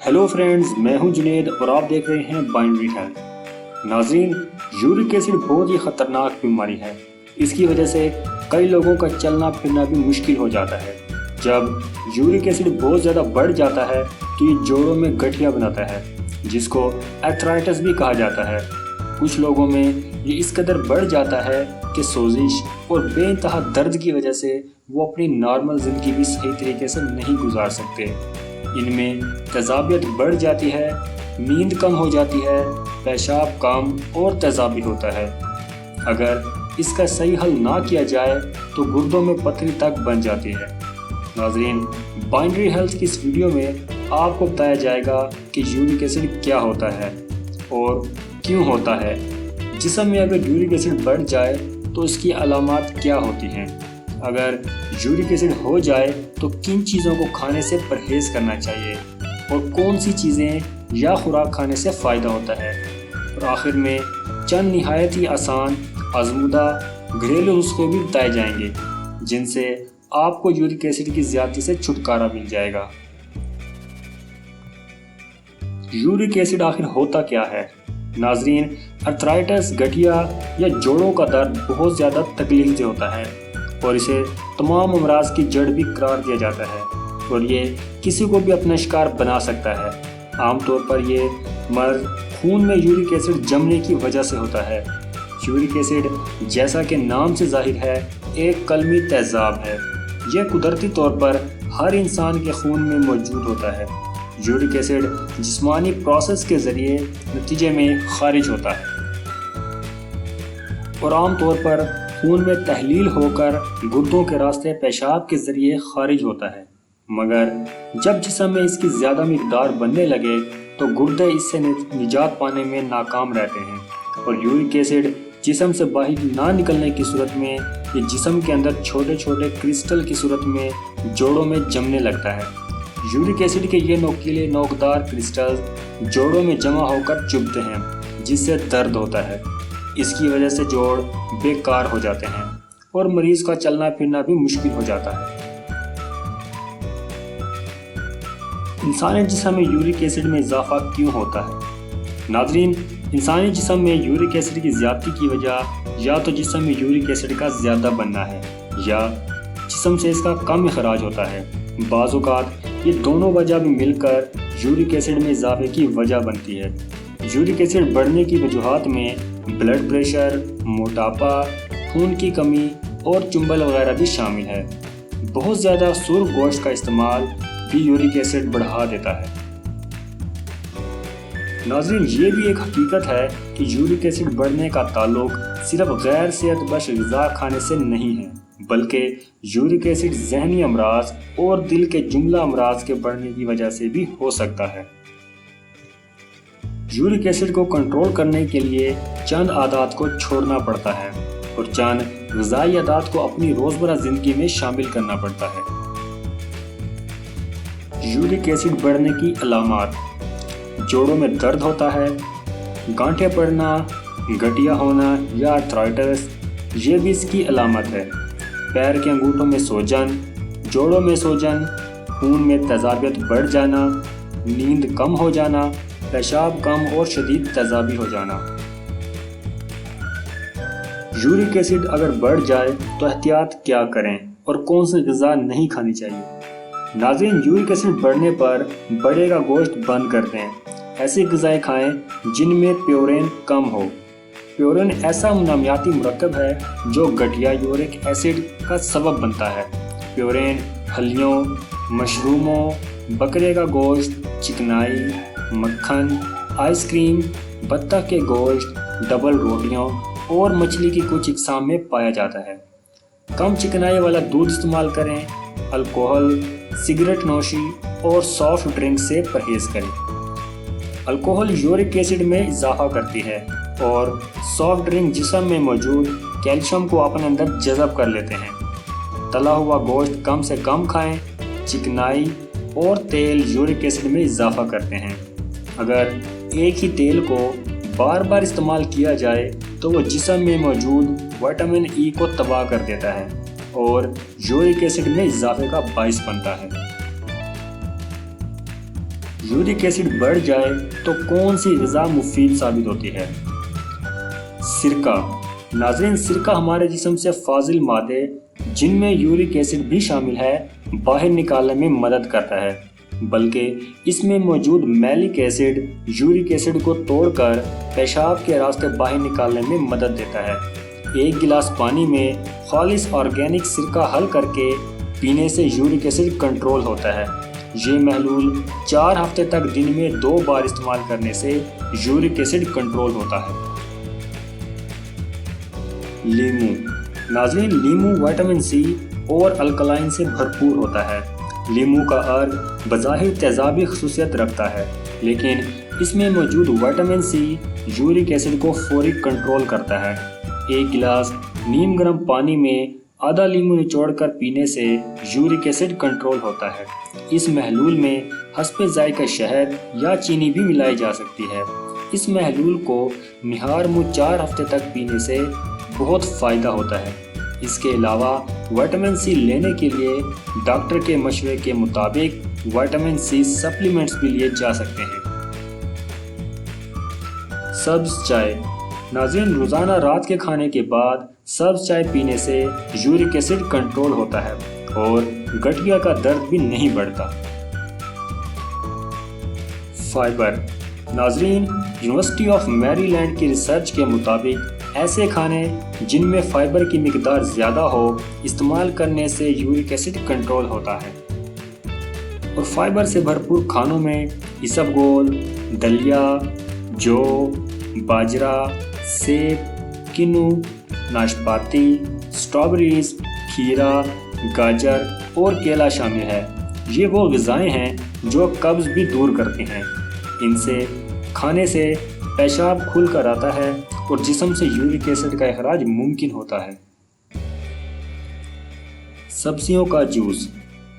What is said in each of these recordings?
Hello friends, मैं हूं जुनेद और आप देख रहे हैं बाइनरी हेल्थ। नाज़रीन, यूरिक एसिड बहुत ही ख़तरनाक बीमारी है। इसकी वजह से कई लोगों का चलना फिरना भी मुश्किल हो जाता है। जब यूरिक एसिड बहुत ज़्यादा बढ़ जाता है तो ये जोड़ों में गठिया बनाता है, जिसको आर्थराइटिस भी कहा जाता है। कुछ लोगों में ये इस कदर बढ़ जाता है कि सोजिश और बेइंतहा दर्द की वजह से वो अपनी नॉर्मल ज़िंदगी भी सही तरीके से नहीं गुजार सकते। इनमें तेज़ाबियत बढ़ जाती है, नींद कम हो जाती है, पेशाब कम और तेज़ाब भी होता है। अगर इसका सही हल ना किया जाए तो गुर्दों में पथरी तक बन जाती है। नाज़रीन, बाइनरी हेल्थ की इस वीडियो में आपको बताया जाएगा कि यूरिक एसिड क्या होता है और क्यों होता है। जिस्म में अगर यूरिक एसिड बढ़ जाए तो इसकी अलामात क्या होती हैं। अगर यूरिक एसिड हो जाए तो किन चीज़ों को खाने से परहेज़ करना चाहिए और कौन सी चीज़ें या खुराक खाने से फ़ायदा होता है। और आखिर में चंद निहायत ही आसान आजमूदा घरेलू नुस्खे भी बताए जाएंगे जिनसे आपको यूरिक एसिड की ज़्यादती से छुटकारा मिल जाएगा। यूरिक एसिड आखिर होता क्या है? नाज़रीन, आर्थराइटिस, गठिया या जोड़ों का दर्द बहुत ज़्यादा तकलीफ से होता है और इसे तमाम अमराज की जड़ भी करार दिया जाता है और ये किसी को भी अपना शिकार बना सकता है। आमतौर पर ये मर्ज खून में यूरिक एसिड जमने की वजह से होता है। यूरिक एसिड, जैसा कि नाम से जाहिर है, एक कलमी तेज़ाब है। यह कुदरती तौर पर हर इंसान के खून में मौजूद होता है। यूरिक एसिड जिस्मानी प्रोसेस के ज़रिए नतीजे में खारिज होता है और आमतौर पर खून में तहलील होकर गुर्दों के रास्ते पेशाब के ज़रिए खारिज होता है। मगर जब जिस्म में इसकी ज़्यादा मिक़दार बनने लगे तो गुर्दे इससे निजात पाने में नाकाम रहते हैं और यूरिक एसिड जिस्म से बाहर ना निकलने की सूरत में ये जिस्म के अंदर छोटे छोटे क्रिस्टल की सूरत में जोड़ों में जमने लगता है। यूरिक एसिड के ये नोकीले नोकदार क्रिस्टल जोड़ों में जमा होकर चुभते हैं, जिससे दर्द होता है। इसकी वजह से जोड़ बेकार हो जाते हैं और मरीज का चलना फिरना भी मुश्किल हो जाता है। इंसानी जिस्म में यूरिक एसिड में इजाफा क्यों होता है? नाज़रीन, इंसानी जिस्म में यूरिक एसिड की ज़्यादती की वजह या तो जिस्म में यूरिक एसिड का ज़्यादा बनना है या जिस्म से इसका कम अखराज होता है। बाज़ औक़ात ये दोनों वजह भी मिलकर यूरिक एसिड में इजाफे की वजह बनती है। यूरिक एसिड बढ़ने की वजूहात में ब्लड प्रेशर, मोटापा, खून की कमी और चुंबल वगैरह भी शामिल है। बहुत ज़्यादा सुर्ख गोश्त का इस्तेमाल भी यूरिक एसिड बढ़ा देता है। नाज़रीन, ये भी एक हकीकत है कि यूरिक एसिड बढ़ने का ताल्लुक सिर्फ गैर सेहतबख्श ग़िज़ा खाने से नहीं है, बल्कि यूरिक एसिड ज़हनी अमराज और दिल के जुमला अमराज के बढ़ने की वजह से भी हो सकता है। यूरिक एसिड को कंट्रोल करने के लिए चंद आदात को छोड़ना पड़ता है और चंद ग़िज़ाई आदात को अपनी रोज़मर्रा ज़िंदगी में शामिल करना पड़ता है। यूरिक एसिड बढ़ने की अलामात: जोड़ों में दर्द होता है, गांठें पड़ना, गठिया होना या आर्थराइटिस, ये भी इसकी अलामत है। पैर के अंगूठों में सूजन, जोड़ों में सूजन, खून में तेज़ाबियत बढ़ जाना, नींद कम हो जाना, पेशाब कम और शदीद तेज़ाबी हो जाना। यूरिक एसिड अगर बढ़ जाए तो एहतियात क्या करें और कौन सी ग़िज़ा नहीं खानी चाहिए? नाज़रीन, यूरिक एसिड बढ़ने पर बड़े का गोश्त बंद कर दें। ऐसी ग़िज़ाएँ खाएं जिनमें प्योरेन कम हो। प्योरेन ऐसा नामियाती मुरक्कब है जो गठिया यूरिक एसिड का सबब बनता है। प्योरेन फलियों, मशरूमों, बकरे का गोश्त, चिकनाई, मक्खन, आइसक्रीम, बत्तख के गोश्त, डबल रोटियों और मछली की कुछ अक़साम में पाया जाता है। कम चिकनाई वाला दूध इस्तेमाल करें। अल्कोहल, सिगरेट नोशी और सॉफ्ट ड्रिंक से परहेज़ करें। अल्कोहल यूरिक एसिड में इजाफा करती है और सॉफ्ट ड्रिंक जिस्म में मौजूद कैल्शियम को अपने अंदर जज़ब कर लेते हैं। तला हुआ गोश्त कम से कम खाएं। चिकनाई और तेल यूरिक एसिड में इजाफा करते हैं। अगर एक ही तेल को बार बार इस्तेमाल किया जाए तो वो जिस्म में मौजूद विटामिन ई को तबाह कर देता है और यूरिक एसिड में इजाफे का बाइस बनता है। یورک ایسڈ بڑھ جائے تو کون سی غذا مفید ثابت ہوتی ہے؟ سرکہ۔ ناظرین، سرکہ ہمارے جسم سے فاضل مادے جن میں یورک ایسڈ بھی شامل ہے باہر نکالنے میں مدد کرتا ہے، بلکہ اس میں موجود میلک ایسڈ یورک ایسڈ کو توڑ کر پیشاب کے راستے باہر نکالنے میں مدد دیتا ہے۔ ایک گلاس پانی میں خالص آرگینک سرکہ حل کر کے پینے سے یورک ایسڈ کنٹرول ہوتا ہے۔ یہ محلول 4 ہفتے تک دن میں 2 بار استعمال کرنے سے یورک ایسڈ کنٹرول ہوتا ہے۔ لیمو۔ ناظرین، لیمو وٹامن سی اور الکلائن سے بھرپور ہوتا ہے۔ لیمو کا عرق بظاہر تیزابی خصوصیت رکھتا ہے، لیکن اس میں موجود وٹامن سی یورک ایسڈ کو فوری کنٹرول کرتا ہے۔ ایک گلاس نیم گرم پانی میں آدھا لیمو نچوڑ کر پینے سے یورک ایسڈ کنٹرول ہوتا ہے۔ اس محلول میں حسب ذائقہ شہد یا چینی بھی ملائی جا سکتی ہے۔ اس محلول کو نہار منہ 4 ہفتے تک پینے سے بہت فائدہ ہوتا ہے۔ اس کے علاوہ وٹامن سی لینے کے لیے ڈاکٹر کے مشورے کے مطابق وٹامن سی سپلیمنٹس بھی لیے جا سکتے ہیں۔ سبز چائے۔ ناظرین، روزانہ رات کے کھانے کے بعد سبز چائے پینے سے یورک ایسڈ کنٹرول ہوتا ہے اور گٹھیا کا درد بھی نہیں بڑھتا۔ فائبر۔ ناظرین، یونیورسٹی آف میری لینڈ کی ریسرچ کے مطابق ایسے کھانے جن میں فائبر کی مقدار زیادہ ہو استعمال کرنے سے یورک ایسڈ کنٹرول ہوتا ہے۔ اور فائبر سے بھرپور کھانوں میں اسبگول، دلیا، جو، باجرہ، سیب، کنو، ناشپاتی، سٹرابریز، کھیرا، گاجر اور کیلا شامل ہے۔ یہ وہ غذائیں ہیں جو قبض بھی دور کرتی ہیں۔ ان سے کھانے سے پیشاب کھل کر آتا ہے اور جسم سے یورک ایسڈ کا اخراج ممکن ہوتا ہے۔ سبزیوں کا جوس۔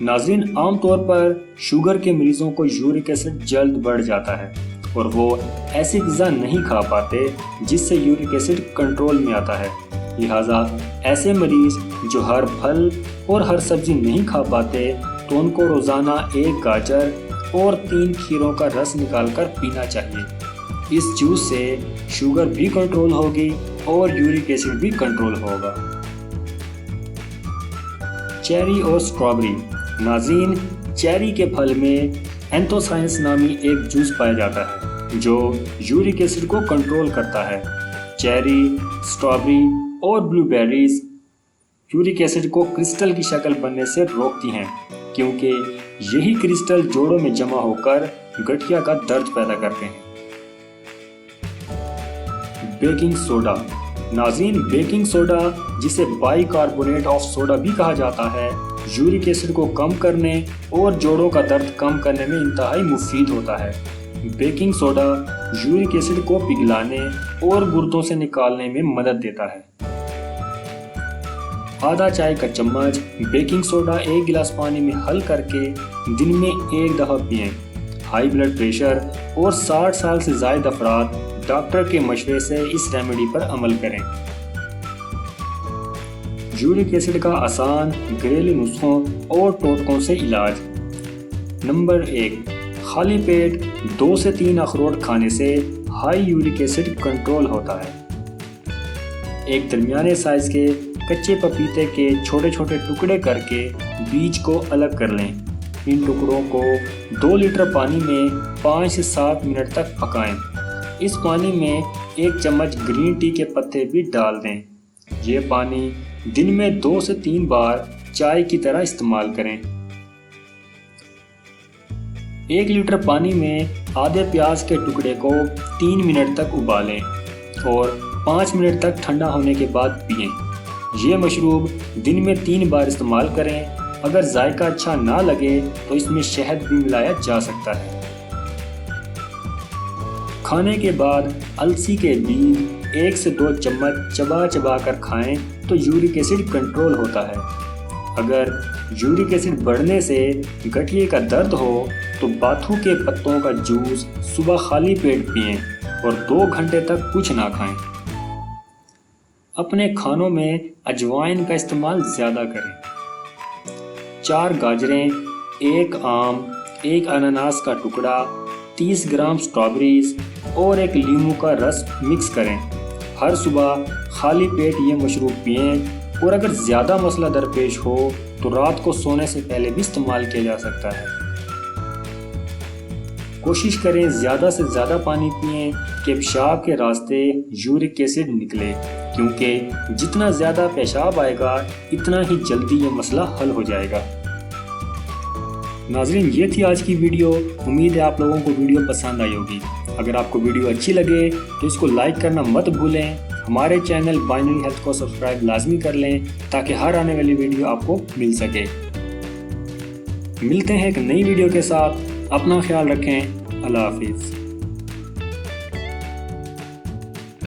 ناظرین، عام طور پر شوگر کے مریضوں کو یورک ایسڈ جلد بڑھ جاتا ہے اور وہ ایسی غذا نہیں کھا پاتے جس سے یورک ایسڈ کنٹرول میں آتا ہے۔ لہٰذا ایسے مریض جو ہر پھل اور ہر سبزی نہیں کھا پاتے تو ان کو روزانہ 1 گاجر اور 3 کھیروں کا رس نکال کر پینا چاہیے۔ اس جوس سے شوگر بھی کنٹرول ہوگی اور یورک ایسڈ بھی کنٹرول ہوگا۔ چیری اور سٹرابری۔ ناظرین، چیری کے پھل میں اینتھوسائنس نامی ایک جوس پایا جاتا ہے جو یورک ایسڈ کو کنٹرول کرتا ہے۔ چیری، سٹرابری اور بلو بیریز یورک ایسڈ کو کرسٹل کی شکل بننے سے روکتی ہیں، کیونکہ یہی کرسٹل جوڑوں میں جمع ہو کر گٹھیا کا درد پیدا کرتے ہیں۔ Baking soda. ناظرین، بیکنگ سوڈا جسے بائی کاربونیٹ آف سوڈا بھی کہا جاتا ہے یورک ایسڈ کو کم کرنے اور جوڑوں کا درد کم کرنے میں انتہائی مفید ہوتا ہے۔ بیکنگ سوڈا یورک ایسڈ کو پگھلانے اور گردوں سے نکالنے میں مدد دیتا ہے۔ آدھا چائے کا چمچ بیکنگ سوڈا 1 گلاس پانی میں حل کر کے دن میں 1 دفعہ پئیں۔ ہائی بلڈ پریشر اور 60 سال سے زائد افراد ڈاکٹر کے مشورے سے اس ریمیڈی پر عمل کریں۔ یورک ایسڈ کا آسان گھریلو نسخوں اور ٹوٹکوں سے علاج۔ نمبر 1، خالی پیٹ 2 سے 3 اخروٹ کھانے سے ہائی یورک ایسڈ کنٹرول ہوتا ہے۔ ایک درمیانے سائز کے کچے پپیتے کے چھوٹے چھوٹے ٹکڑے کر کے بیج کو الگ کر لیں۔ ان ٹکڑوں کو 2 لیٹر پانی میں 5 سے 7 منٹ تک پکائیں۔ اس پانی میں 1 چمچ گرین ٹی کے پتے بھی ڈال دیں۔ یہ پانی دن میں 2 سے 3 بار چائے کی طرح استعمال کریں۔ 1 لیٹر پانی میں آدھے پیاز کے ٹکڑے کو 3 منٹ تک ابالیں اور 5 منٹ تک ٹھنڈا ہونے کے بعد پئیں۔ یہ مشروب دن میں 3 بار استعمال کریں۔ اگر ذائقہ اچھا نہ لگے تو اس میں شہد بھی ملایا جا سکتا ہے۔ کھانے کے بعد السی کے بیج 1 سے 2 چمچ چبا چبا کر کھائیں تو یورک ایسڈ کنٹرول ہوتا ہے۔ اگر یورک ایسڈ بڑھنے سے گٹھیے کا درد ہو تو باتھو کے پتوں کا جوس صبح خالی پیٹ پئیں اور 2 گھنٹے تک کچھ نہ کھائیں۔ اپنے کھانوں میں اجوائن کا استعمال زیادہ کریں۔ 4 گاجریں، 1 آم، 1 انناس کا ٹکڑا 30 ग्राम स्ट्रॉबेरीज और एक लीमू का रस मिक्स करें। हर सुबह खाली पेट ये मशरूब पिएं और अगर ज़्यादा मसला दरपेश हो तो रात को सोने से पहले भी इस्तेमाल किया जा सकता है। कोशिश करें ज़्यादा से ज़्यादा पानी पिएं कि पेशाब के रास्ते यूरिक एसिड निकले, क्योंकि जितना ज़्यादा पेशाब आएगा इतना ही जल्दी ये मसला हल हो जाएगा। नाज़रीन, ये थी आज की वीडियो। उम्मीद है आप लोगों को वीडियो पसंद आई होगी। अगर आपको वीडियो अच्छी लगे तो इसको लाइक करना मत भूलें। हमारे चैनल बाइनरी हेल्थ को सब्सक्राइब लाजमी कर लें ताकि हर आने वाली वीडियो आपको मिल सके। मिलते हैं एक नई वीडियो के साथ। अपना ख्याल रखें। अल्लाह हाफिज़।